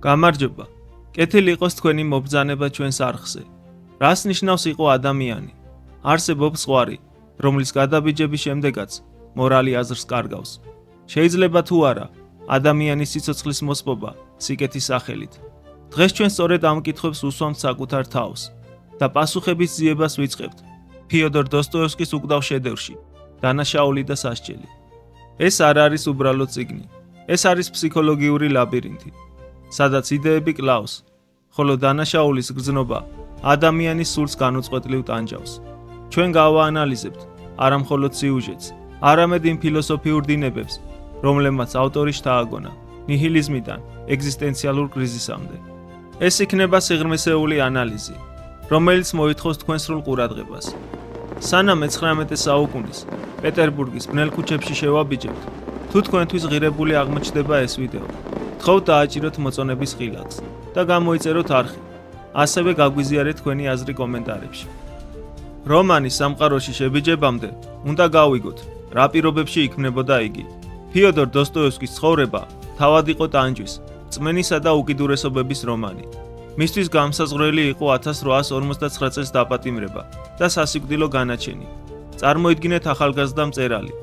გამარჯობა. კეთილი იყოს თქვენი მობრძანება ჩვენს არხზე. რას ნიშნავს იყო ადამიანი? არსებობს ზღვარი, რომლის გადაბიჯების შემდეგაც მორალი აზრს კარგავს. შეიძლება თუ არა, ადამიანის სიცოცხლის მოსპობა სიკეთის სახელით. დღეს ჩვენ სწორედ ამ კითხვებს უსვამთ საკუთარ თავს და პასუხების ძიებას ვიწყებთ ფიოდორ დოსტოევსკის უკვდავ შედევრში დანაშაული და სასჯელი. ეს არ არის უბრალოდ წიგნი, ეს არის ფსიქოლოგიური ლაბირინთი, სადაც იდეები კლავს, ხოლო დანაშაულის გრძნობა ადამიანის სულს განუწყვეტლივ ტანჯავს. ჩვენ გავაანალიზებთ არა მხოლოდ სიუჟეტს, არამედ იმ ფილოსოფიურ დინებებს, რომლებმაც ავტორი შთააგონა ნიჰილიზმიდან ეგზისტენციალურ კრიზისამდე. ეს იქნება სიღრმისეული ანალიზი, რომელიც მოითხოვს თქვენ სრულ ყურადღებას. სანამ 19 საუკუნის პეტერბურგის ბნელ ქუჩებში შევაბიჯებთ, თუ თქვენთვის ღირებული აღმოჩნდება ეს ვიდეო, გთხოვთ დააჭიროთ მოწონების ხილაკს და გამოიწეროთ არხი. ასევე გაგვიზიარეთ თქვენი აზრი კომენტარებში. რომანის სამყაროში შებიჯებამდე უნდა გავიგოთ, რა პირობებში იქმნებოდა იგი. ფიოდორ დოსტოევსკის ცხოვრება თავად იყო ტანჯვის, რწმენისა და უკიდურესობების რომანი. მისთვის გამსაზღვრელი იყო 1859 წელს დაპატიმრება და სასიკვდილო განაჩენი. წარმოიდგინეთ ახალგაზრდა მწერალი,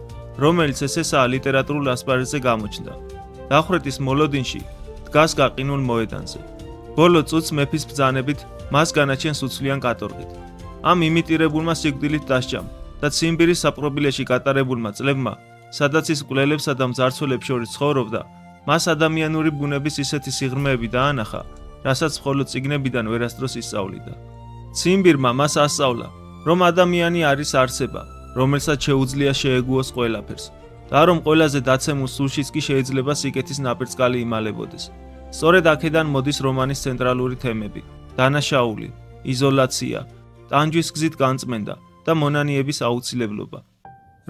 რომელიც ესესაა ლიტერატურულ ასპარეზზე გამოჩნდა. დახვრეტის მოლოდინში დგას გაყინულ მოედანზე. ბოლო წუთს მეფის ბრძანებით მას განაჩენს უცვლიან კატორღით. ამ იმიტირებულმა სიკვდილით დასჯამ და ციმბირის საპყრობილეში გატარებულმა წლებმა, სადაც ის მკვლელებსა და მძარცველებს შორის ცხოვრობდა, მას ადამიანური ბუნების ისეთი სიღრმეები დაანახა, რასაც მხოლოდ წიგნებიდან ვერასდროს ისწავლიდა. ციმბირმა მას ასწავლა, რომ ადამიანი არის არსება, რომელსაც შეუძლია შეეგუოს ყველაფერს და რომ ყველაზე დაცემულ სულშიც კი შეიძლება სიკეთის ნაპერწკალი იმალებოდეს. სწორედ აქედან მოდის რომანის ცენტრალური თემები: დანაშაული, იზოლაცია, ტანჯვის გზით განწმენდა და მონანიების აუცილებლობა.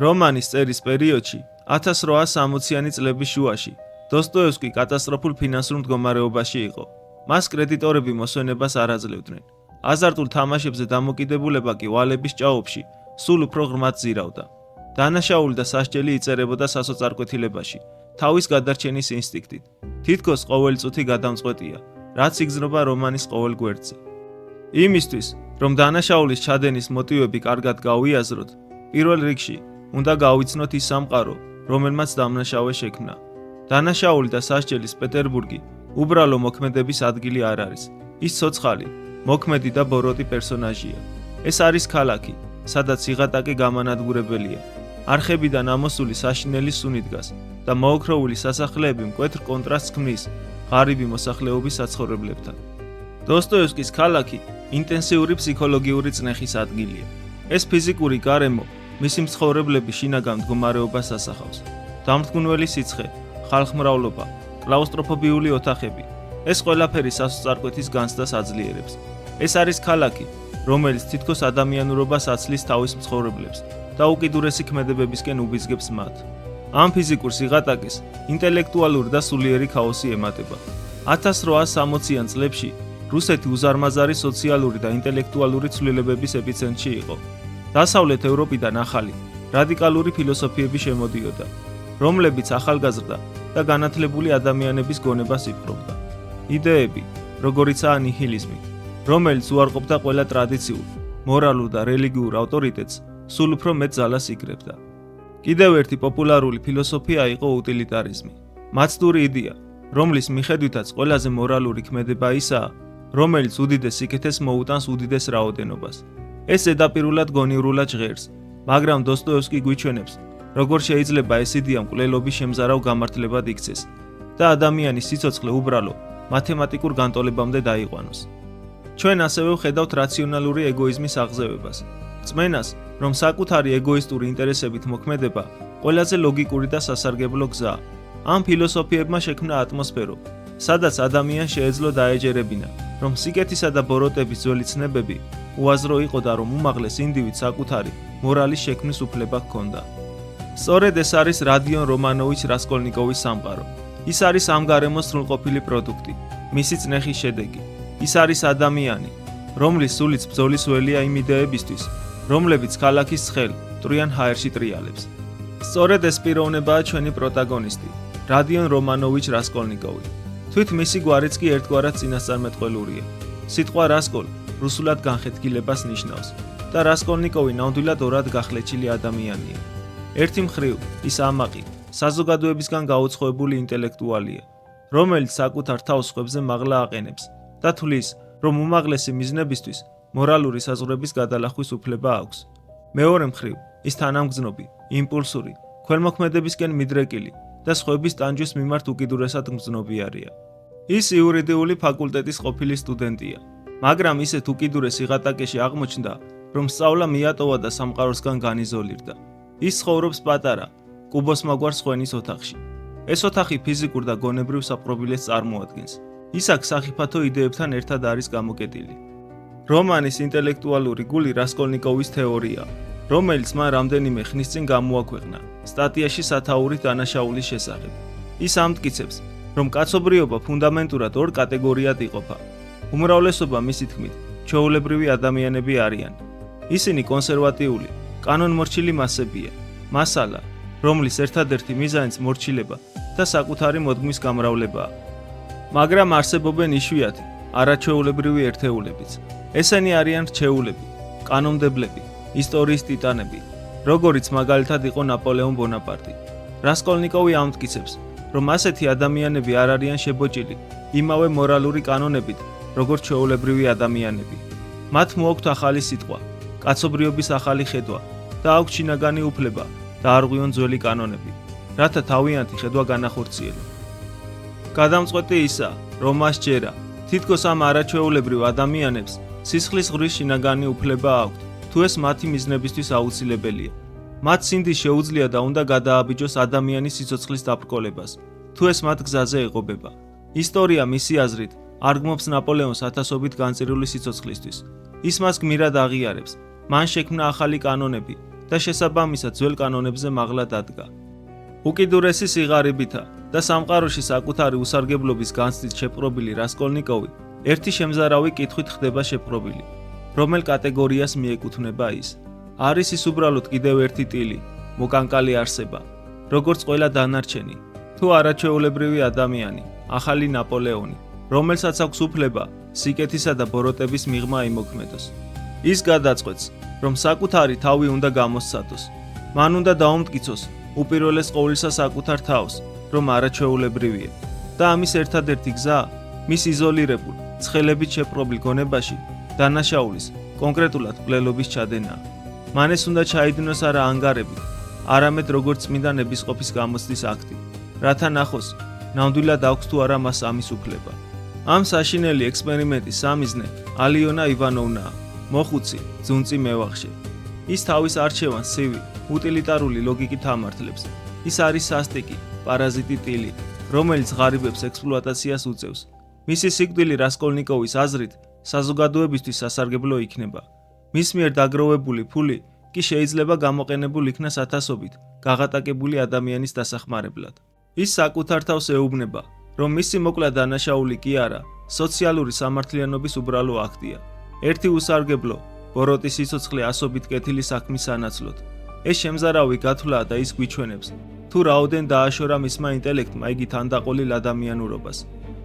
რომანის წერის პერიოდში, 1860-იანი წლების შუაში, დოსტოევსკი კატასტროფულ ფინანსურ მდგომარეობაში იყო. მას კრედიტორები მოსვენებას არ აძლევდნენ. აზარტულ თამაშებზე დამოკიდებულება კი ვალების ჭაობში სულ უფრო ღრმად ზირავდა. დანაშაული და სასჯელი იწერებოდა სასოწარკვეთილებაში, თავის გადარჩენის ინსტინქტით. თითქოს ყოველი წუთი გადამწყვეტია, რაც იგრძნობა რომანის ყოველ გვერდზე. იმისთვის, რომ დანაშაულის ჩადენის მოტივები კარგად გავიაზროთ, პირველ რიგში უნდა გავიცნოთ ის სამყარო, რომელმაც დამნაშავე შექმნა. დანაშაული და სასჯელის პეტერბურგი უბრალო მოქმედების ადგილი არ არის. ის ცოცხალი, მოქმედი და ბოროტი პერსონაჟია. ეს არის ქალაქი, სადაც სიღატაკე გამანადგურებელია. არხებიდან ამოსული საშინელი სუნი დგას და მოოქროვილი სასახლეები მკვეთრ კონტრასტს ქმნის ღარიბი მოსახლეობის საცხოვრებლებთან. დოსტოევსკის ქალაქი ინტენსიური ფსიქოლოგიური წნეხის ადგილია. ეს ფიზიკური გარემო მისი მცხოვრებლების შინაგან მდგომარეობას ასახავს. დამრტყუნველი სიცხე, ხალხმრავლობა, კლაუსტროფობიული ოთახები. ეს ყველაფერი სასოწარკვეთის განცდას აძლიერებს. ეს არის ქალაქი, რომელიც თითქოს ადამიანურობას აცლის თავის მცხოვრებლებს და უკიდურესი ქმედებებისკენ უბიძგებს მათ. ამ ფიზიკურ სიღატაკეს ინტელექტუალური და სულიერი ქაოსი ემატება. 1860-იან წლებში რუსეთი უზარმაზარი სოციალური და ინტელექტუალური ცვლილებების ეპიცენტრში იყო. დასავლეთ ევროპიდან ახალი, რადიკალური ფილოსოფიები შემოდიოდა, რომლებიც ახალგაზრდა და განათლებული ადამიანების გონებას იპყრობდა. იდეები, როგორიცაა ნიჰილიზმი, რომელიც უარყოფდა ყველა ტრადიციულ, მორალურ და რელიგიურ ავტორიტეტს, სულ უფრო მეტ ძალას იკრებდა. კიდევ ერთი პოპულარული ფილოსოფია იყო უტილიტარიზმი, მაცდური იდეა, რომლის მიხედვითაც ყველაზე მორალური ქმედება ისაა, რომელიც უდიდეს სიკეთეს მოუტანს უდიდეს რაოდენობას. ეს ზედაპირულად გონივრულად ჟღერს, მაგრამ დოსტოევსკი გვიჩვენებს, როგორ შეიძლება ეს იდეა მკვლელობის შემზარავ გამართლებად იქცეს და ადამიანის სიცოცხლე უბრალო მათემატიკურ განტოლებამდე დაიყვანოს. ჩვენ ასევე ვხედავთ რაციონალური ეგოიზმის აღზევებას, რწმენას, რომ საკუთარი ეგოისტური ინტერესებით მოქმედება ყველაზე ლოგიკური და სასარგებლო გზაა. ამ ფილოსოფიებმა შექმნა ატმოსფერო, სადაც ადამიანს შეეძლო დაეჯერებინა, რომ სიკეთისა და ბოროტების ძველი ცნებები უაზრო იყო და რომ უმაღლეს ინდივიდს საკუთარი მორალის შექმნის უფლება ჰქონდა. სწორედ ეს არის რადიონ რომანოვიჩ რასკოლნიკოვის სამყარო. ის არის ამ გარემოს სრულყოფილი პროდუქტი, მისი წნეხის შედეგი. ის არის ადამიანი, რომლის სულიც ბრძოლის ველია იმ იდეებისთვის, რომლებიც ქალაქის ცხელ, მტვრიან ჰაერში ტრიალებს. სწორედ ეს პიროვნებაა ჩვენი პროტაგონისტი, რადიონ რომანოვიჩ რასკოლნიკოვი. თვით მისი გვარიც კი ერთგვარად წინასწარმეტყველურია. სიტყვა რასკოლ რუსულად განხეთქილებას ნიშნავს და რასკოლნიკოვი ნამდვილად ორად გახლეჩილი ადამიანია. ერთი მხრივ ის ამაყი, საზოგადოებისგან გაუცხოებული ინტელექტუალია, რომელიც საკუთარ თავს სხვებზე მაღლა აყენებს და თვლის, რომ უმაღლესი მიზნებისთვის მორალური საზღვრების გადალახვის უფლება აქვს. მეორე მხრივ ის თანამგზნობი, იმპულსური, ქველმოქმედებისკენ მიდრეკილი და სხვების ტანჯვის მიმართ უკიდურესად მგზნობიარია. ის იურიდიული ფაკულტეტის ყოფილი სტუდენტია, მაგრამ ისეთ უკიდურეს იღატაკეში აღმოჩნდა, რომ სწავლა მიატოვა და სამყაროსგან განიზოლირდა. ის ცხოვრობს პატარა, კუბოსმაგვარ სხვენის ოთახში. ეს ოთახი ფიზიკურ და გონებრივ საპყრობილეს წარმოადგენს. ის აქ სახიფათო იდეებთან ერთად არის გამოკეტილი. რომანის ინტელექტუალური გული რასკოლნიკოვის თეორია, რომელიც მან რამდენიმე ხნის წინ გამოაქვეყნა სტატიაში სათაურით დანაშაულის შესახებ. ის ამტკიცებს, რომ კაცობრიობა ფუნდამენტურად ორ კატეგორიად იყოფა. უმრავლესობა მისი თქმით, ჩვეულებრივი ადამიანები არიან. ისინი კონსერვატიული, კანონმორჩილი მასებია, მასალა, რომლის ერთადერთი მიზანიც მორჩილება და საკუთარი მოდმის გამრავლებაა. მაგრამ არსებობენ იშვიათი, არაჩვეულებრივი ერთეულებიც. ესენი არიან რჩეულები, კანონმდებლები, ისტორიის ტიტანები, როგორიც მაგალითად იყო ნაპოლეონ ბონაპარტი. რასკოლნიკოვი ამტკიცებს, რომ ასეთი ადამიანები არ არიან შებოჭილი იმავე მორალური კანონებით, როგორც ჩვეულებრივი ადამიანები. მათ მოაქვთ ახალი სიტყვა, კაცობრიობის ახალი ხედვა და აქვთ შინაგანი უფლება და არ ღვიონ ძველი კანონები, რათა თავიანთი ხედვა განახორციელონ. გადამწყვეტი ისაა, რომ მას ჯერა, თითქოს ამ არაჩვეულებრივ ადამიანებს სისხლის ღრის შინაგანი უფლება აქვთ, თუ ეს მათი მიზნებისთვის აუცილებელია. მათ სინდი შეუძლია და უნდა გადააბიჯოს ადამიანის სიცოცხლის დაბრკოლებას, თუ ეს მათ გზაზე ეღობება. ისტორია მისი აზრით არ გმობს ნაპოლეონს ათასობით განწირული სიცოცხლისთვის. ის მას გმირად აღიარებს, მან შექმნა ახალი კანონები და შესაბამისად ძველ კანონებზე მაღლა დადგა. უკიდურესი სიღარიბითა და სამყაროში საკუთარი უსარგებლობის განცდით შეპყრობილი რასკოლნიკოვი ერთი შემზარავი კითხვით ხდება შეპყრობილი. რომელ კატეგორიას მიეკუთვნება ის? არის ის უბრალოდ კიდევ ერთი ტილი, მოკანკალი არსება, როგორც ყველა დანარჩენი, თუ არაჩვეულებრივი ადამიანი, ახალი ნაპოლეონი, რომელსაც აქვს უფლება სიკეთისა და ბოროტების მიღმა იმოქმედოს. ის გადაწყვეტს, რომ საკუთარი თავი უნდა გამოსცადოს. მან უნდა დაუმტკიცოს უპირველეს ყოვლისა საკუთარ თავს, რომ არაჩვეულებრივია და ამის ერთადერთი გზა მის იზოლირებულ, ცხელებით შეპყრობილ გონებაში დანაშაულის, კონკრეტულად მკვლელობის ჩადენაა. მან ეს უნდა ჩაიდინოს არა ანგარებით, არამედ როგორც წმინდა ნებისყოფის გამოცდის აქტი, რათა ნახოს, ნამდვილად აქვს თუ არა მას ამის უფლება. ამ საშინელი ექსპერიმენტის სამიზნე ალიონა ივანოვნაა, მოხუცი, ძუნწი მევახშე. ის თავის არჩევანს ცივი, უტილიტარული ლოგიკით ამართლებს. ის არის სასტიკი, პარაზიტი ტილი, რომელიც ღარიბებს ექსპლუატაციას უწევს. მისი სიკვდილი რასკოლნიკოვის აზრით საზოგადოებისთვის სასარგებლო იქნება. მის მიერ დაგროვებული ფული კი შეიძლება გამოყენებულ იქნას ათასობით გაღატაკებული ადამიანის დასახმარებლად. ის საკუთარ თავს ეუბნება, რომ მისი მოკლა დანაშაული კი არა, სოციალური სამართლიანობის უბრალო აქტია. ერთი უსარგებლო, ბოროტის სიცოცხლე ასობით კეთილი საქმის სანაცვლოდ. ეს შემზარავი გათვლაა და ის გვიჩვენებს, თუ რაოდენ დააშორა მისმა ინტელექტმა იგი თანდაყოლილ ადამიანურობას.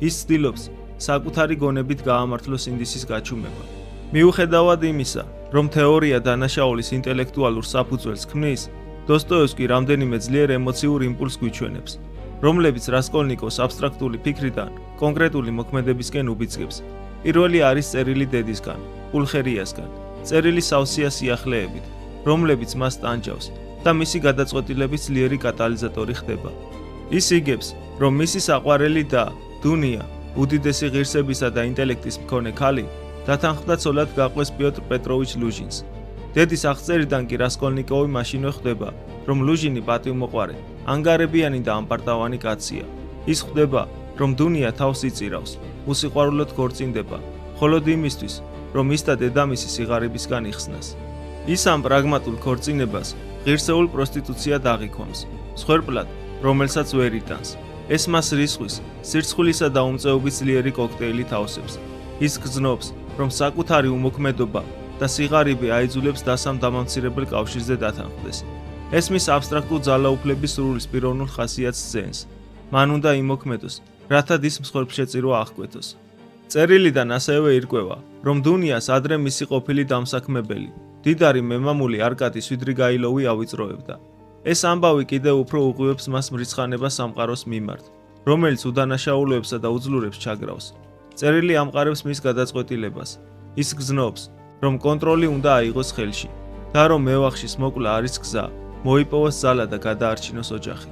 ის ცდილობს საკუთარი გონებით გაამართლოს ინდისის გაჩუმება. მიუხედავად იმისა, რომ თეორია დანაშაულის ინტელექტუალურ საფუძველს ქმნის, დოსტოევსკი რამდენიმე ძლიერ ემოციურ იმპულსს გვიჩვენებს, რომლებიც რასკოლნიკოვს აბსტრაქტული ფიქრიდან კონკრეტული მოქმედებისკენ უბიძგებს. პირველი არის წერილი დედისგან, პულხერიასგან, წერილი სავსეა სიახლეებით, რომლებიც მას ტანჯავს და მისი გადაწყვეტილების ძლიერი კატალიზატორი ხდება. ის იგებს, რომ მისი საყვარელი და დუნია, უდიდესი ღირსებისა და ინტელექტის მქონე ქალი, დათანხმდა ცოლად გაყვეს პიოტრ პეტროვიჩ ლუჟინს. დედის აღწერიდან კი რასკოლნიკოვი მაშინვე ხვდება, რომ ლუჟინი პატივმოყვარე, ანგარებიანი და ამპარტავანი კაცია. ის ხვდება, რომ დუნია თავს იწირავს, უსიყვარულოდ ქორწინდება, მხოლოდ იმისთვის, რომ ის და დედამისი სიღარიბისგან იხსნას. ის ამ პრაგმატულ ქორწინებას ღირსეულ პროსტიტუციად აღიქვამს, მსხვერპლად, რომელსაც ვერ იტანს. ეს მას რისხვის, სირცხვილისა და უმწეობის ძლიერი კოქტეილი თავსებს. ის გრძნობს, რომ საკუთარი უმოქმედობა და სიღარიბე აიძულებს დასამ დამამცირებელ კავშირზე დათანხმდეს. ეს მის აბსტრაქტულ ძალაუფლების სრულის პიროვნულ ხასიათს ძენს. მან უნდა იმოქმედოს რათა დის მსხვერპლშეწირვა აღკვეთოს. წერილიდან ასევე ირკვევა, რომ დუნიას ადრე მისი ყოფილი დამსაქმებელი, დიდარი მემამული არკადი სვიდრიგაილოვი ავიწროებდა. ეს ამბავი კიდევ უფრო უღვივებს მას მრიცხანება სამყაროს მიმართ, რომელიც უდანაშაულოებსა და უძლურებს ჩაგრავს. წერილი ამყარებს მის გადაწყვეტილებას. ის გზნობს, რომ კონტროლი უნდა აიღოს ხელში და რომ მევახშის მოკლა არის გზა, მოიპოვოს ძალა და გადაარჩინოს ოჯახი.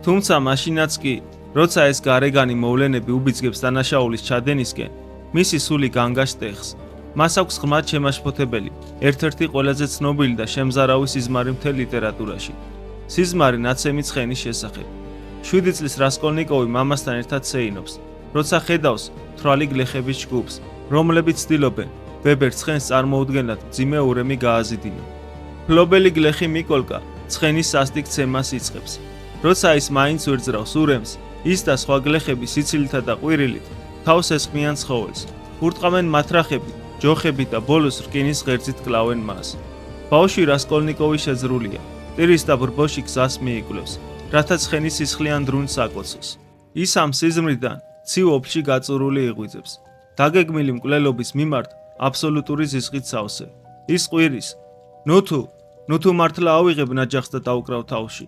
თუმცა მაშინაც კი, როცა ეს გარეგანი მოვლენები უბიძგებს დანაშაულის ჩადენისკენ, მისი სული განგაშტეხს. მას აქვს ღრმად შემაშფოთებელი, ერთ-ერთი ყველაზე ცნობილი და შემზარავი სიზმარი მთელ ლიტერატურაში. სიზმარი ნაცემი ცხენის შესახებ. 7 წლის რასკოლნიკოვი მამასთან ერთად სეინობს, როცა ხედავს თვრალი გლეხების ჯგუფს, რომლებიც ცდილობენ ბებერ ცხენს წარმოუდგენლად მძიმე ურემი გააზიდინო. ფლობელი გლეხი მიკოლკა ცხენის სასტიკ ცემას იწყებს. როცა ის მაინც ვერძრავს ურემს, ის და სხვა გლეხები სიცილითა და ყვირილით თავს ესხმიან ცხოველს, ურტყამენ მათრახები, ჯოხები და ბოლოს რკინის ღერძით კლავენ მას. ბავშვი რასკოლნიკოვი შეძრულია, ტირის და ბრბოში გზას მიიკვლევს, რათა ცხენის სისხლიან დრუნს აკოცოს. ის ამ სიზმრიდან ცივ ოფში გაწურული იღვიძებს. დაგეგმილი მკვლელობის მიმართ აბსოლუტური ზიზღით სავსე. ის ყვირის, ნუ მართლა ავიღებ ნაჯახს და დაუკრავ თავში.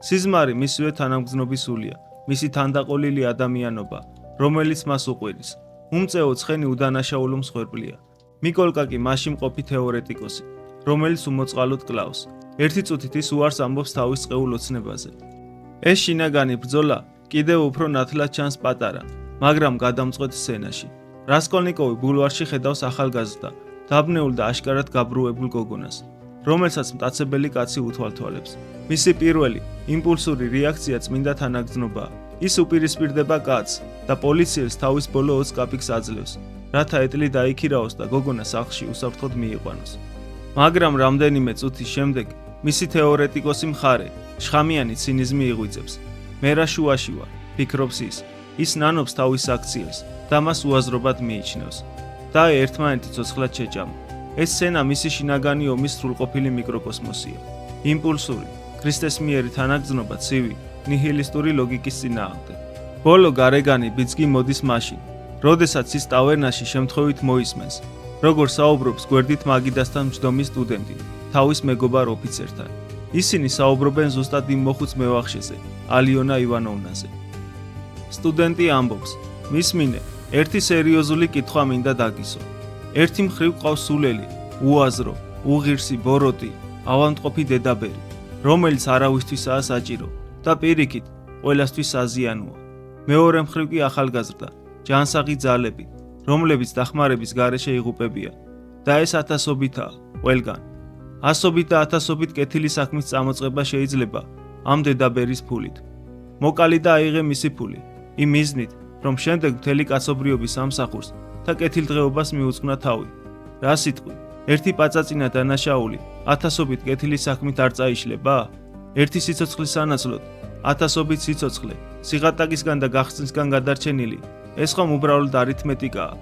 სიზმარი მისივე თანამგზნობის სულია, მისი თანდაყოლილი ადამიანობა, რომელიც მას უყვირის. უმწეო ცხენი უდანაშაულო მსხვერპლია. მიკოლკა კი მასში მყოფი თეორეტიკოსი, რომელიც უმოწყალოდ კლავს. ერთი წუთით ის უარს ამბობს თავის წყეულ ოცნებაზე. ეს შინაგანი ბრძოლა კიდევ უფრო ნათლად ჩანს პატარა, მაგრამ გადამწყვეტ სცენაში. რასკოლნიკოვი ბულვარში ხედავს ახალგაზრდა, დაბნეულ და აშკარად გაბრუებულ გოგონას, რომელსაც მტაცებელი კაცი უთვალთვალებს. მისი პირველი იმპულსური რეაქცია წმინდა თანაგრძნობაა. ის უპირისპირდება კაცს და პოლიციელს თავის ბოლო 20 კაპიკს აძლევს, რათა ეტლი დაიქირაოს და გოგონა სახლში უსაფრთხოდ მიიყვანოს. მაგრამ რამდენიმე წუთის შემდეგ მისი თეორეტიკოსი მხარე, შხამიანი ცინიზმი იღვიძებს. მე რა შუაში ვარ, ფიქრობს ის. ის ნანობს თავის აქციელს და მას უაზრობად მიიჩნევს. და ერთმანეთი ცოცხლად შეჭამა. ეს სცენა მისი შინაგანი ომის სრულყოფილი მიკროკოსმოსია. იმპულსური, ქრისტეს მიერი თანაგრძნობა ცივი, ნიჰილისტური ლოგიკის წინააღმდეგ. ბოლო გარეგანი ბიძგი მოდის მაშინ, როდესაც ის ტავერნაში შემთხვევით მოისმენს, როგორ საუბრობს გვერდით მაგიდასთან მჯდომი სტუდენტი, თავის მეგობარ ოფიცერთან. ისინი საუბრობენ ზუსტად იმ მოხუც მევახშეზე, ალიონა ივანოვნაზე. სტუდენტი ამბობს, მისმინე, ერთი სერიოზული კითხვა მინდა დაგისო. ერთი მხრივ ყავს სულელი, უაზრო, უღირსი ბოროტი, ავადმყოფი დედაბერი, რომელიც არავისთვისაა საჭირო და პირიქით, ყველასთვის საზიანოა. მეორე მხრივ კი ახალგაზრდა, ჯანსაღი ძალები, რომლებიც დახმარების გარეშე იღუპებიან და ეს ათასობითაა, ყველგან. ასობით და ათასობით კეთილი საქმის წამოწყება შეიძლება ამ დედაბერის ფულით. მოკალი და აიღე მისი ფული, იმ მიზნით, რომ შემდეგ მთელი კაცობრიობის სამსახურს და კეთილდღეობას მიუძღვნა თავი. რა სიტყვი, ერთი პაწაწინა დანაშაული ათასობით კეთილი საქმით არ წაიშლება? ერთი სიცოცხლის სანაცვლოდ ათასობით სიცოცხლე, სიღატაკისგან და გახსნისგან გადარჩენილი, ეს ხომ უბრალოდ არითმეტიკაა.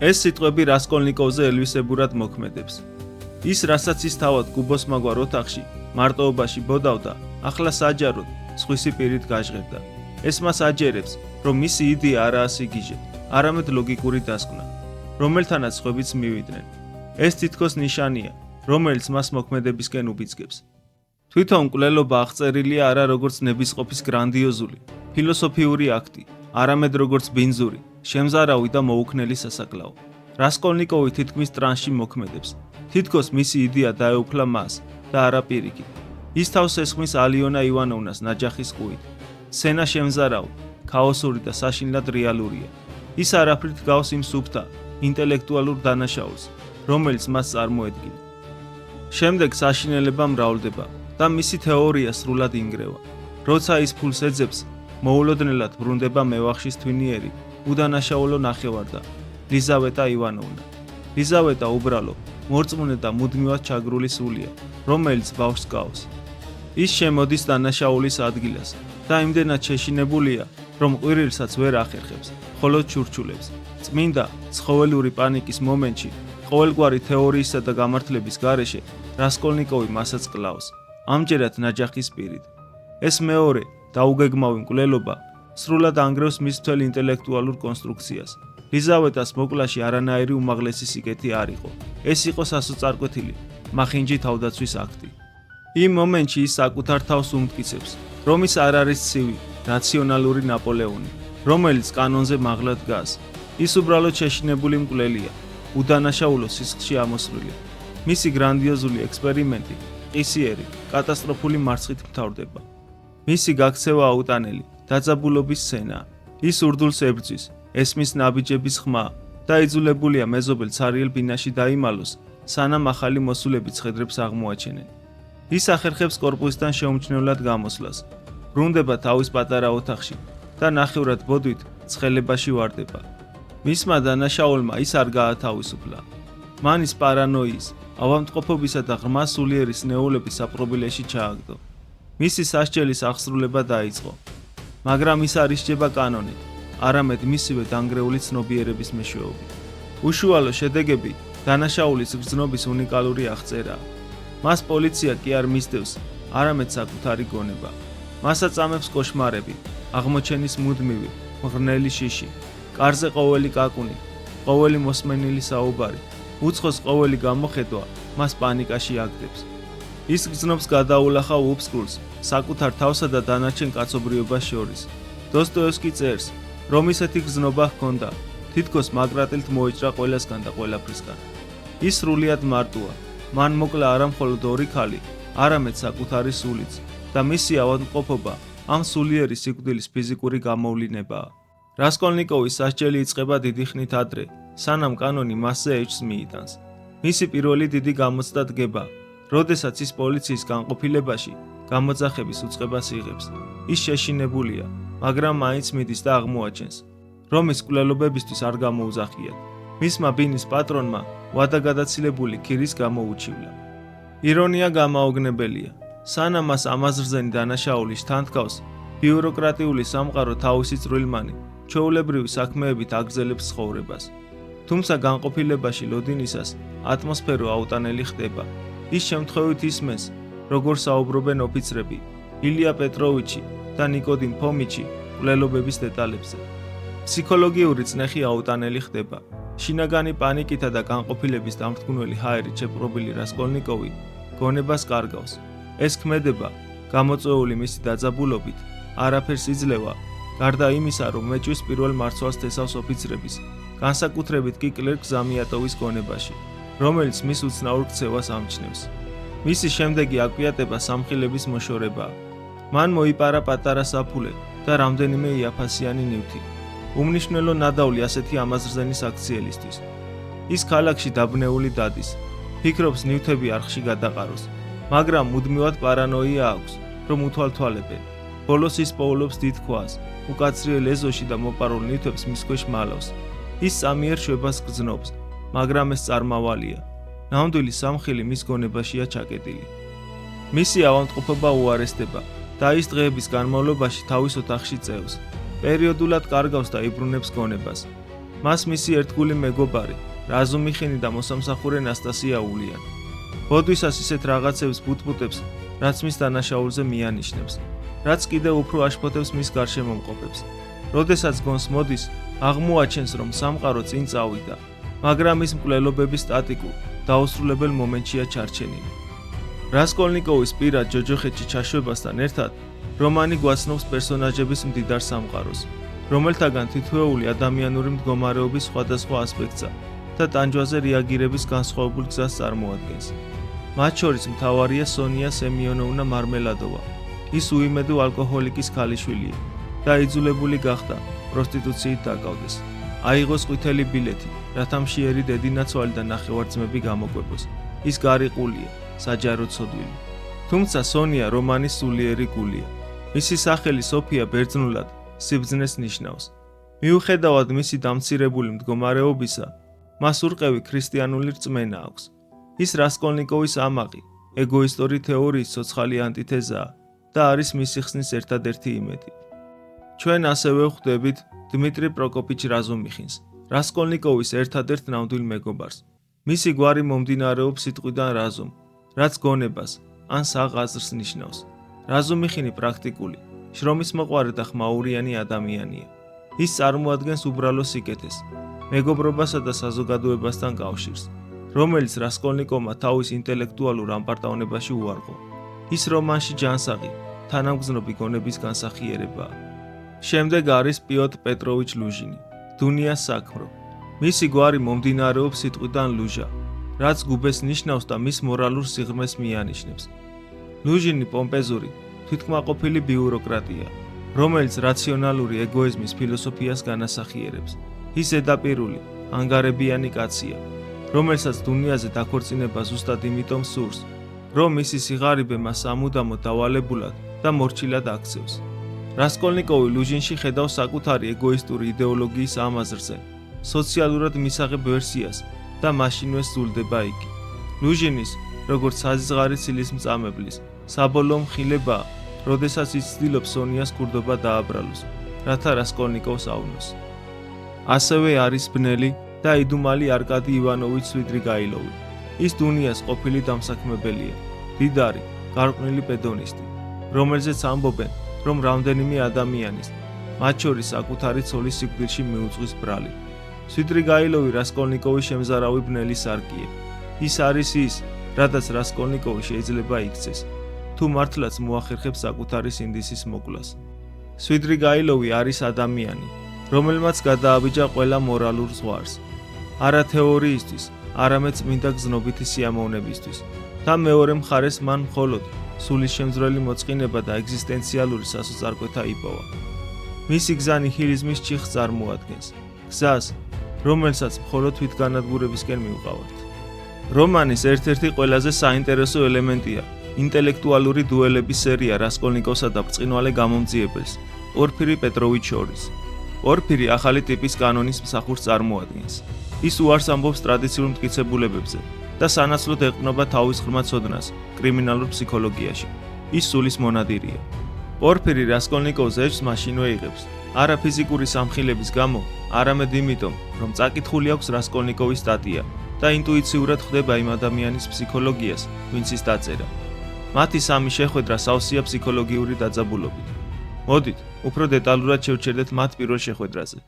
ეს სიტყვები რასკოლნიკოვზე ელვისებურად მოქმედებს. ის, რასაც ის თავად გუბოსმაგვარ ოთახში, მარტოობაში ბოდავდა, ახლა საჯაროდ სხვისი პირით გაჟღერდა. ეს მას აჯერებს, რომ მისი იდეა არაა სიგიჟე, არამედ ლოგიკური დასკვნა, რომელთანაც სხვებიც მივიდნენ. ეს თითქოს ნიშანია, რომელიც მას მოქმედებისკენ უბიძგებს. თვითონ მკვლელობა აღწერილია არა როგორც ნებისყოფის გრანდიოზული, ფილოსოფიური აქტი, არამედ როგორც ბინძური, შემზარავი და მოუქნელი სასაკლაო. რასკოლნიკოვი თითქმის ტრანსში მოქმედებს. თითქოს მისი იდეა დაეუფლა მას და არა პირიქით. ის თავს ესხმის ალიონა ივანოვნას ნაჯახის ყუით. სცენა შემზარავი, ქაოსური და საშინლად რეალურია. ის არაფრით გავს იმ სუფთა, ინტელექტუალურ დანაშაულს, რომელიც მას წარმოედგინა. შემდეგ საშინელება მრავლდება და მისი თეორია სრულად ინგრევა. როცა ის ფულს ეძებს, მოულოდნელად ბრუნდება მევახშის თვინიერი, უდანაშაულო ნახევარდა, ლიზავეტა ივანოვნა. ლიზავეტა უბრალო, მორწმუნე და მუდმივად ჩაგრული სულია, რომელიც ბავშვს გავს. ის შემოდის დანაშაულის ადგილას და იმდენად შეშინებულია, რომ ყვირილსაც ვერ ახერხებს, მხოლოდ ჩურჩულებს. წმინდა, ცხოველური პანიკის მომენტში, ყოველგვარი თეორიისა და გამართლების გარეშე, რასკოლნიკოვი მასაც კლავს, ამჯერად ნაჯახის პირით. ეს მეორე, დაუგეგმავი მკვლელობა, სრულად ანგრევს მის მთელ ინტელექტუალურ კონსტრუქციას. ლიზავეტას მოკლაში არანაირი უმაღლესი სიკეთი არ იყო. ეს იყო სასოწარკვეთილი, მახინჯი თავდაცვის აქტი. იმ მომენტში ის საკუთარ თავს უმტკიცებს, რომ ის არ არის ცივი, რაციონალური ნაპოლეონი, რომელიც კანონზე მაღლა დგას. ის უბრალოდ შეშინებული მკვლელია, უდანაშაულო სისხლში ამოსვლილი. მისი გრანდიოზული ექსპერიმენტი ყისიერი, კატასტროფული მარცხით მთავრდება. მისი გაქცევა აუტანელი, დაძაბულობის სცენაა. ის ურდულს ებრძვის, ესმის ნაბიჯების ხმა და იძულებულია მეზობელ ცარიელ ბინაში დაიმალოს, სანამ ახალი მოსულები ცხედრებს აღმოაჩენენ. ის ახერხებს კორპუსიდან შეუმჩნევლად გამოსვლას, ბრუნდება თავის პატარა ოთახში და ნახევრად ბოდვით ცხელებაში ვარდება. მისმა დანაშაულმა ის არ გაათავისუფლა. მან ის პარანოიის, ავადმყოფობისა და ღრმა სულიერის ნეულების საპყრობილეში ჩააგდო. მისი სასჯელის აღსრულება დაიწყო, მაგრამ ის არ ისჯება კანონით, არამედ მისივე დანგრეული ცნობიერების მეშვეობით. უშუალო შედეგები დანაშაულის გრძნობის უნიკალური აღწერაა. მას პოლიცია კი არ მისდევს, არამედ საკუთარი გონება. მას აწამებს კოშმარები, აღმოჩენის მუდმივი, მღრნელი შიში, კარზე ყოველი კაკუნი, ყოველი მოსმენილი საუბარი, უცხოს ყოველი გამოხედვა მას პანიკაში აგდებს. ის გრძნობს გადაულახა უბსკულს, საკუთარ თავსა და დანარჩენ კაცობრიობას შორის. დოსტოევსკი წერს, რომ ისეთი გრძნობა ჰქონდა, თითქოს მაგრატილთ მოეჭრა ყველასგან და ყველაფრისგან. ის სრულიად მარტოა, მან მოკლა არა მხოლოდ ორი ქალი, არამედ საკუთარი სულიც და მისი ავადმყოფობა ამ სულიერი სიკვდილის ფიზიკური გამოვლინებაა. რასკოლნიკოვის სასჯელი იწყება დიდი ხნით ადრე, სანამ კანონი მასზე ეჭვს მიიტანს. მისი პირველი დიდი გამოცდა დგება, როდესაც ის პოლიციის განყოფილებაში გამოძახების უწყებას იღებს. ის შეშინებულია, მაგრამ მაინც მიდის და აღმოაჩენს, რომ ის მკვლელობებისთვის არ გამოუძახიათ. მისმა ბინის პატრონმა ვადაგადაცილებული ქირის გამოუჩივლა. ირონია გამაოგნებელია, სანამ მას ამაზრზენი დანაშაული შთანთქავს, ბიუროკრატიული სამყარო თავისი წვრილმანი ჩვეულებრივი საქმეებით აგრძელებს ცხოვრებას. თუმცა განყოფილებაში ლოდინისას ატმოსფერო აუტანელი ხდება. ის შემთხვევით ისმენს, როგორ საუბრობენ ოფიცრები ილია პეტროვიჩი და ნიკოდიმ ფომიჩი მკვლელობების დეტალებზე. ფსიქოლოგიური წნეხი აუტანელი ხდება. შინაგანი პანიკითა და განყოფილების დამრტყმელი ჰაერით შეპყრობილი რასკოლნიკოვი გონებას კარგავს. ეს ქმედება, გამოწვეული მისი დაძაბულობით, არაფერს იძლევა, გარდა იმისა, რომ მეჭვის პირველ მარცვალს თესავს ოფიცრების, განსაკუთრებით კი კლერკ ზამიატოვის გონებაში, რომელიც მის უცნაურ ქცევას ამჩნევს. მისი შემდეგი აკვიატება სამხილების მოშორებაა. მან მოიპარა პატარა საფულე და რამდენიმე იაფასიანი ნივთი. უმნიშვნელო ნადავლი ასეთი ამაზრზენის აქციელისთვის. ის ქალაქში დაბნეული დადის, ფიქრობს ნივთები არხში გადაყაროს, მაგრამ მუდმივად პარანოია აქვს, რომ უთვალთვალებენ. ბოლოს ის პოულობს დიდ ქვას, უკაცრიელ ეზოში და მოპარულ ნივთებს მის ქვეშ მალავს. ის წამიერ შვებას გრძნობს, მაგრამ ეს წარმავალია. ნამდვილი სამხილი მის გონებაშია ჩაკეტილი. მისი ავადმყოფობა უარესდება და ის დღეების განმავლობაში თავის ოთახში წევს. პერიოდულად კარგავს და იბრუნებს გონებას. მას მისი ერთგული მეგობარი, რაზუმიხინი და მოსამსახურე ნასტასია ულიან. ბოდვისას ისეთ რაღაცებს ბუტბუტებს, რაც მის დანაშაულზე მიანიშნებს, რაც კიდევ უფრო აშფოთებს მის გარშემომყოფებს. როდესაც გონს მოდის, აღმოაჩენს, რომ სამყარო წინ წავიდა, მაგრამ ის მკვლელობების სტატიკურ, დაუსრულებელ მომენტშია ჩარჩენილი. რასკოლნიკოვის პირად ჯოჯოხეთში ჩაშვებასთან ერთად, რომანი გვაცნობს პერსონაჟების მდიდარ სამყაროს, რომელთაგან თითოეული ადამიანური მდგომარეობის სხვადასხვა ასპექტსა და ტანჯვაზე რეაგირების განსხვავებულ გზას წარმოადგენს. მათ შორის მთავარია სონია სემიონოვნა მარმელადოვა. ის უიმედო ალკოჰოლიკის ქალიშვილია და იძულებული გახდა პროსტიტუციით დაკავდეს. აიღოს ყვითელი ბილეთი, რათა მშიერი დედინაცვალი და ნახევარ-ძმები გამოკვებოს. ის გარიყულია, საჯარო ცოდვილი. თუმცა სონია რომანის სულიერი გულია. მისი სახელი სოფია ბერძნულად სიბრძნეს ნიშნავს. მიუხედავად მისი დამცირებული მდგომარეობისა, მას ურყევი ქრისტიანული რწმენა აქვს. ის რასკოლნიკოვის ამაყი, ეგოისტური თეორიის ცოცხალი ანტითეზაა და არის მისი ხსნის ერთადერთი იმედი. ჩვენ ასევე ვხვდებით დმიტრი პროკოფიჩ რაზუმიხინს, რასკოლნიკოვის ერთადერთ ნამდვილ მეგობარს. მისი გვარი მომდინარეობს სიტყვიდან რაზუმ, რაც გონებას ან საღ აზრს ნიშნავს. რაზუმიხინი პრაქტიკული, შრომის მოყვარე და ხმაურიანი ადამიანია. ის წარმოადგენს უბრალო სიკეთეს, მეგობრობასა და საზოგადოებასთან კავშირს, რომელიც რასკოლნიკოვმა თავის ინტელექტუალურ ამპარტავნებაში უარყო. ის რომანში ჯანსაღი, თანამგზნობი გონების განსახიერებაა. შემდეგ არის პიოტრ პეტროვიჩ ლუჟინი, დუნიას საქმრო. მისი გვარი მომდინარეობს სიტყვიდან ლუჟა, რაც გუბეს ნიშნავს და მის მორალურ სიღრმეს მიანიშნებს. ლუჟინი პომპეზური, თვითკმაყოფილი ბიუროკრატია, რომელიც რაციონალური ეგოიზმის ფილოსოფიას განასახიერებს. ის ზედაპირული, ანგარებიანი კაცია, რომელსაც დუნიაზე დაქორწინება ზუსტად იმიტომ სურს, რომ მისი სიღარიბე მას სამუდამოდ დავალებულად და მორჩილად აქცევს. რასკოლნიკოვი ლუჟინში ხედავს საკუთარი ეგოისტური იდეოლოგიის ამაზრზე, სოციალურად მისაღებ ვერსიას და მაშინვე სრულდება იგი. ლუჟინის, როგორც საზღარი ცილის მწამებლის, საბოლოო მხილებაა, როდესაც ის ცდილობს სონიას ქურდობა დააბრალოს, რათა რასკოლნიკოვს ავნოს. ასევე არის ბნელი და იდუმალი არკადი ივანოვიჩ სვიდრიგაილოვი. ის დუნიას ყოფილი დამსაქმებელია, დიდარი, გარყვნილი პედონისტი, რომელზეც ამბობენ, რომ რამდენიმე ადამიანის, მათ შორის საკუთარი ცოლის სიკვდილში მიუძღვის ბრალი. სვიდრიგაილოვი რასკოლნიკოვის შემზარავი ბნელი სარკია. ის არის ის, რადგან რასკოლნიკოვი შეიძლება იქცეს, თუ მართლაც მოახერხებს საკუთარი სინდისის მოკვლას. სვიდრიგაილოვი არის ადამიანი, რომელმაც გადააბიჯა ყველა მორალურ ზღვარს, არა თეორიისთვის, არამედ წმინდა გზნობითი სიამოვნებისთვის და მეორე მხარეს მან მხოლოდ სულისშემძვრელი მოწყინება და ეგზისტენციალური სასოწარკვეთა იპოვა. მისი გზა ნიჰილიზმის ჩიხს წარმოადგენს, გზას, რომელსაც მხოლოდ თვითგანადგურებისკენ მივყავართ. რომანის ერთ-ერთი ყველაზე საინტერესო ელემენტია ინტელექტუალური დუელების სერია რასკოლნიკოვსა და ბრწყინვალე გამომძიებელს, პორფირი პეტროვიჩ შორის. პორფირი ახალი ტიპის კანონის მსახურს წარმოადგენს. ის უარს ამბობს ტრადიციულ მტკიცებულებებზე და სანაცვლოდ ეყრდნობა თავის ღრმა ცოდნას კრიმინალურ ფსიქოლოგიაში. ის სულის მონადირია. პორფირი რასკოლნიკოვს ეჭვს მაშინვე იღებს, არა ფიზიკური სამხილების გამო, არამედ იმიტომ, რომ წაკითხული აქვს რასკოლნიკოვის სტატია და ინტუიციურად ხვდება იმ ადამიანის ფსიქოლოგიას, ვინც ის დაწერა. მათი სამი შეხვედრა სავსეა ფსიქოლოგიური დაძაბულობით. მოდით, უფრო დეტალურად შევჩერდეთ მათ პირველ შეხვედრაზე.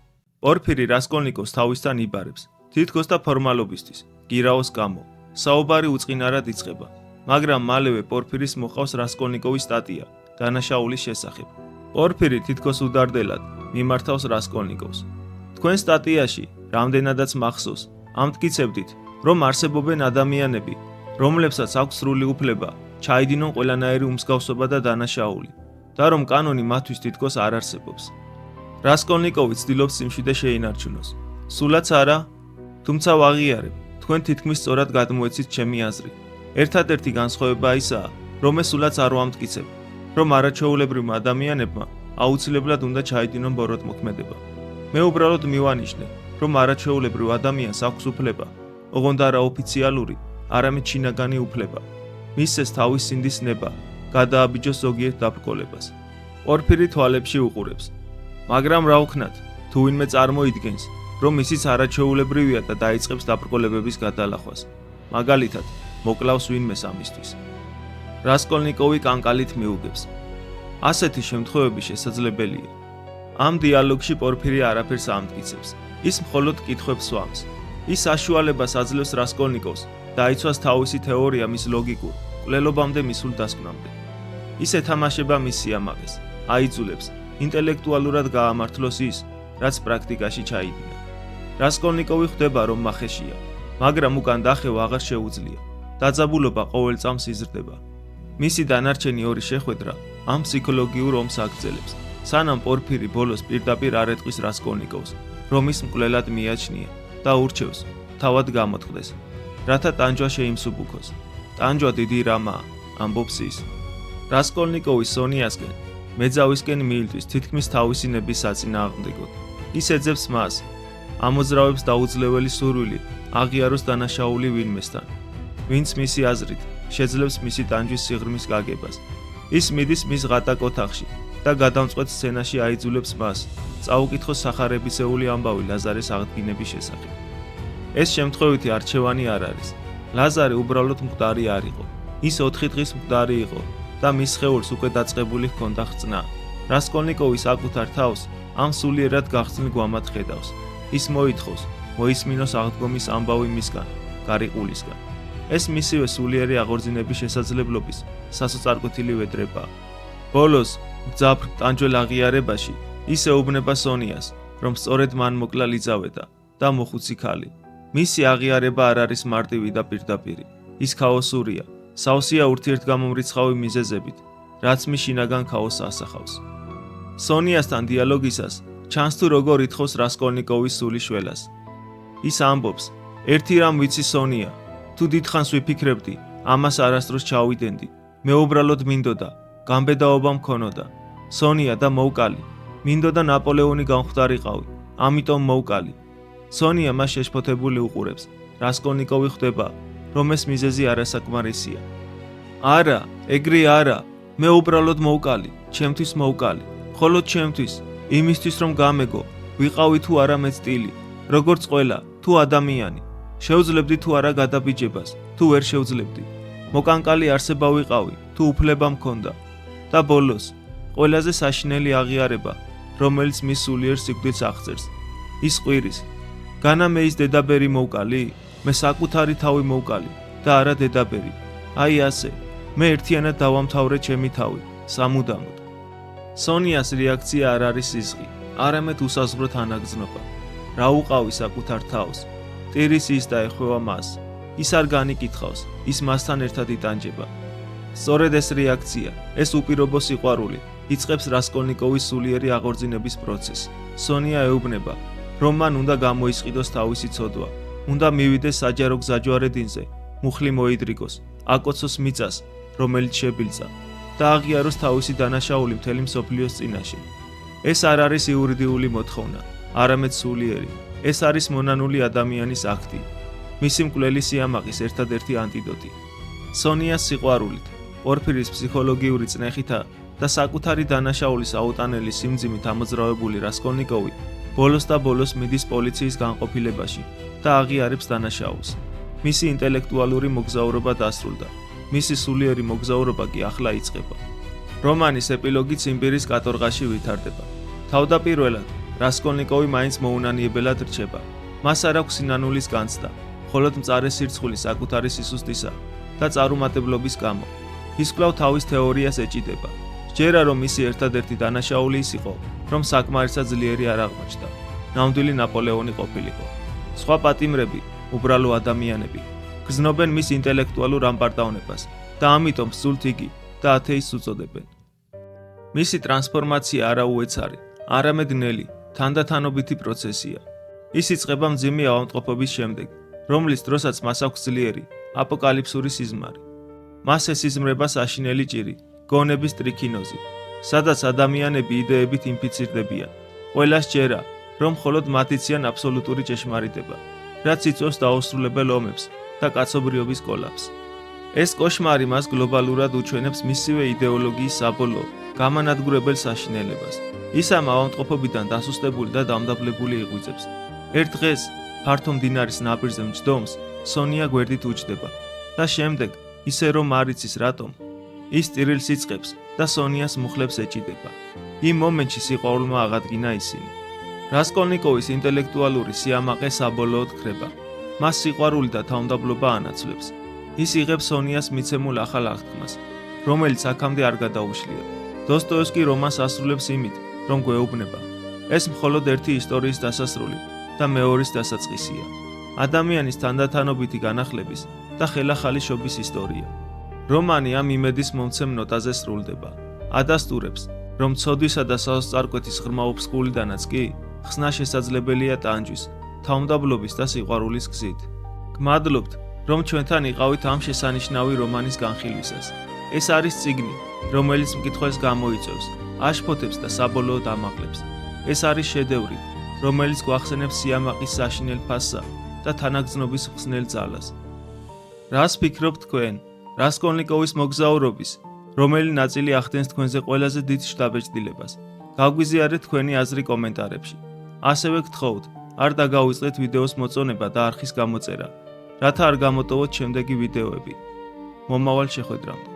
პორფირი რასკოლნიკოვს თავისთან იბარებს, თითქოს და ფორმალობისთვის, გირაოს გამო. საუბარი უწყინარად იწყება, მაგრამ მალევე პორფირის მოყავს რასკოლნიკოვის სტატია დანაშაულის შესახებ. პორფირი თითქოს უდარდელად მიმართავს რასკოლნიკოვს. თქვენ სტატიაში, რამდენადაც მახსოვს, ამტკიცებდით, რომ არსებობენ ადამიანები, რომლებსაც აქვს სრული უფლება ჩაიდინონ ყველანაირი უმსგავსობა და დანაშაული და რომ კანონი მათთვის თითქოს არ არსებობს. რასკოლნიკოვი ცდილობს სიმშვიდე შეინარჩუნოს. სულაც არა, თუმცა ვაღიარებ, თქვენ თითქმის სწორად გადმოეცით ჩემი აზრი. ერთადერთი განსხვავება ისაა, რომ ეს სულაც არ ვამტკიცებ, რომ არაჩვეულებრივ ადამიანებმა აუცილებლად უნდა ჩაიდინონ ბოროტმოქმედება. მე უბრალოდ მივანიშნე, რომ არაჩვეულებრივ ადამიანს აქვს უფლება, ოღონდ არა ოფიციალური, არამედ შინაგანი უფლება. მისცეს თავის სინდის ნება, გადააბიჯოს ზოგიერთ დაბრკოლებას. პორფირი თვალებში უყურებს. მაგრამ რა ვქნათ, თუ ვინმე წარმოიდგენს, რომ ისიც არაჩვეულებრივია და დაიწყებს დაბრკოლებების გადალახვას. მაგალითად, მოკლავს ვინმეს ამისთვის. რასკოლნიკოვი კანკალით მიუგებს. ასეთი შემთხვევები შესაძლებელია. ამ დიალოგში პორფირი არაფერს ამტკიცებს. ის მხოლოდ კითხვებს სვამს. ის საშუალებას აძლევს რასკოლნიკოვს დაიცვას თავისი თეორია მის ლოგიკურ, კვლელობამდე მისულ დასკვნამდე. ის ეთამაშება მის სიამაყეს, აიძულებს ინტელექტუალურად გაამართლოს ის, რაც პრაქტიკაში ჩაიდინა. რასკოლნიკოვი ხვდება, რომ მახეშია, მაგრამ უკან დახევა აღარ შეუძლია. დაძაბულობა ყოველ წამს იზრდება. მისი დანარჩენი ორი შეხვედრა ამ ფსიქოლოგიურ ომს აგრძელებს, სანამ პორფირი ბოლოს პირდაპირ არ ეტყვის რასკოლნიკოვს, რომ ის მკვლელად მიაჩნია და ურჩევს თავად გამოთქვდეს, რათა ტანჯვა შეიმსუბუქოს. ტანჯვა დიდი რამაა, ამბობს ის. რასკოლნიკოვი სონიასკენ, მეძავისკენ მიილთვის თითქმის თავისი ნების საწინააღმდეგოდ. ის ეძებს მას, ამოძრავებს დაუძლეველი სურვილი აღიაროს დანაშაული ვინმესთან, ვინც მისი აზრით შეძლებს მისი ტანჯვის სიღრმის გაგებას. ის მიდის მის ღატაკ ოთახში და გადამწყვეტ სცენაში აიძულებს მას წაუკითხოს სახარებისეული ამბავი ლაზარეს აღდგინების შესახებ. ეს შემთხვევითი არჩევანი არ არის. ლაზარე უბრალოდ მკვდარი არ იყო. ის 4 დღის მკვდარი იყო და მის სხეულს უკვე დაწყებული ჰქონდა ხწნა. რასკოლნიკოვი საკუთარ თავს ამ სულიერად გახსნილ გვამად ხედავს. ის მოითხოვს, მოისმინოს აღდგომის ამბავი მისგან, გარიყულისგან. ეს მისივე სულიერი აღორძინების შესაძლებლობის სასოწარკვეთილი ვედრებაა. ბოლოს, მძაფრ ტანჯველ აღიარებაში, ის ეუბნება სონიას, რომ სწორედ მან მოკლა ლიძავედა და მოხუცი ქალი. მისი აღიარება არ არის მარტივი და პირდაპირი. ის ქაოსურია, სავსეა ურთიერთგამომრიცხავი მიზეზებით, რაც მის შინაგან ქაოსს ასახავს. სონიასთან დიალოგისას ჩანს თუ როგორ ითხოვს რასკოლნიკოვის სული შველას. ის ამბობს, ერთი რამ ვიცი სონია, თუ დიდხანს ვიფიქრებდი, ამას არასდროს ჩავიდენდი. მე უბრალოდ მინდოდა, გამბედაობა მქონოდა. სონია და მოვკალი. მინდოდა ნაპოლეონი გამხვდარიყავი, ამიტომ მოვკალი. სონია მას შეშფოთებული უყურებს. რასკოლნიკოვი ხვდება, რომ ეს მიზეზი არასაკმარისია. არა, ეგრე არა, მე უბრალოდ მოვკალი, ჩემთვის მოვკალი. მხოლოდ ჩემთვის, იმისთვის რომ გამეგო, ვიყავი თუ არა მეწტილი, როგორც ყველა, თუ ადამიანი. შევძლებდი თუ არა გადაბიჯებას, თუ ვერ შევძლებდი. მოკანკალი არსება ვიყავი, თუ უფლება მქონდა. და ბოლოს, ყველაზე საშინელი აღიარება, რომელიც მის სულიერ სიკვდილს აღწერს. ის ყვირის. განა მე ის დედაბერი მოვკალი, მე საკუთარი თავი მოვკალი და არა დედაბერი. აი ასე, მე ერთიანად დავამთავრე ჩემი თავი, სამუდამოდ. სონიას რეაქცია არ არის სიზღი, არამედ უსაზღვრო თანაგრძნობა. რა უყავი საკუთარ თავს? ტირის ის და ეხება მას. ის არ განიკითხავს, ის მასთან ერთად იტანჯება. სწორედ ეს რეაქცია, ეს უპირობო სიყვარული, იწყებს რასკოლნიკოვის სულიერი აღორძინების პროცესს. სონია ეუბნება, რომ მან უნდა გამოისყიდოს თავისი ცოდვა, უნდა მივიდეს საჯარო გზაჯვარედინზე, მუხლი მოიდრიგოს, აკოცოს მიწას, რომელიც შებილწა და აღიაროს თავისი დანაშაული მთელი მსოფლიოს წინაშე. ეს არ არის იურიდიული მოთხოვნა, არამედ სულიერი. ეს არის მონანული ადამიანის აქტი, მისი მკვლელი სიამაყის ერთადერთი ანტიდოტი. სონიას სიყვარულით, პორფირის ფსიქოლოგიური წნეხითა და საკუთარი დანაშაულის აუტანელი სიმძიმით ამოძრავებული რასკოლნიკოვი ბოლოს და ბოლოს მიდის პოლიციის განყოფილებაში და აღიარებს დანაშაულს. მისი ინტელექტუალური მოგზაურობა დასრულდა. მისი სულიერი მოგზაურობა კი ახლა იწყება. რომანის ეპილოგი ციმბირის კატორღაში ვითარდება. თავდაპირველად, რასკოლნიკოვი მაინც მოუნანიებელად რჩება. მას არ აქვს სინანულის განცდა, მხოლოდ მწარე სირცხული საკუთარი სისუსტისა და წარუმატებლობის გამო. ის კვლავ თავის თეორიას ეჭიდება. სჯერა, რომ მისი ერთადერთი დანაშაული ის იყო, რომ საკმარისად ძლიერი არ აღმოჩნდა. ნამდვილი ნაპოლეონი ყოფილიყო. სხვა პატიმრები, უბრალო ადამიანები, გრძნობენ მის ინტელექტუალურ ამპარტავნებას და ამიტომ სულთ იგი და ათეისტს უწოდებენ. მისი ტრანსფორმაცია არა უეცარი, არამედ ნელი, თანდათანობითი პროცესია. ის იწყება მძიმე ავადმყოფობის შემდეგ, რომლის დროსაც მას აქვს ძლიერი, აპოკალიფსური სიზმარი. მას ესიზმრება საშინელი ჭირი, გონების ტრიქინოზი, სადაც ადამიანები იდეებით ინფიცირდებიან. ყველა სჯერა, რომ მხოლოდ მათ იციან აბსოლუტური ჭეშმარიტება, რაც იწვევს დაუსრულებელ ომებს და კაცობრიობის კოლაფსს. ეს კოშმარი მას გლობალურად უჩვენებს მისივე იდეოლოგიის საბოლოო, გამანადგურებელ საშინელებას. ის ამ ავადმყოფობიდან დასუსტებული და დამდაბლებული იღვიძებს. ერთ დღეს, ფართო მდინარის ნაპირზე მჯდომს, სონია გვერდით უჯდება და შემდეგ, ისე რომ არ იცის რატომ, ის ტირილს იწყებს და სონიას მუხლებს ეჭიდება. იმ მომენტში სიყვარულმა აღადგინა ისინი. რასკოლნიკოვის ინტელექტუალური სიამაყე საბოლოოდ ქრება. მას სიყვარული და თავმდაბლობა ანაცვლებს. ის იღებს სონიას მიცემულ ახალ აღთქმას, რომელიც აქამდე არ გადაუშლია. დოსტოევსკი რომანს ასრულებს იმით, რომ გვეუბნება, ეს მხოლოდ ერთი ისტორიის დასასრული და მეორის დასაწყისია. ადამიანის თანდათანობითი განახლების და ხელახალი შობის ისტორია. რომანი ამ იმედის მომცემ ნოტაზე სრულდება. ადასტურებს, რომ ცოდვისა და სასწარკვეთის ღრმა ოფსკულიდანაც კი ხსნა შესაძლებელია ტანჯვის, თავმდაბლობის და სიყვარულის გზით. გმადლობთ, რომ ჩვენთან იყავით ამ შესანიშნავი რომანის განხილვისას. ეს არის წიგნი, რომელიც მკითხველს გამოიწვევს, აშფოთებს და საბოლოოდ ამაღლებს. ეს არის შედევრი, რომელიც გვახსენებს სიამაყის საშინელ ფასსა და თანაგრძნობის ხსნელ ძალას. რას ფიქრობთ თქვენ? რასკოლნიკოვის მოგზაურობის, რომელი ნაწილი ახდენს თქვენზე ყველაზე დიდ შთაბეჭდილებას? გაგვიზიარეთ თქვენი აზრი კომენტარებში. ასევე გთხოვთ, არ დაგავიწყდეთ ვიდეოს მოწონება და არხის გამოწერა, რათა არ გამოტოვოთ შემდეგი ვიდეოები. მომავალ შეხვედრამდე.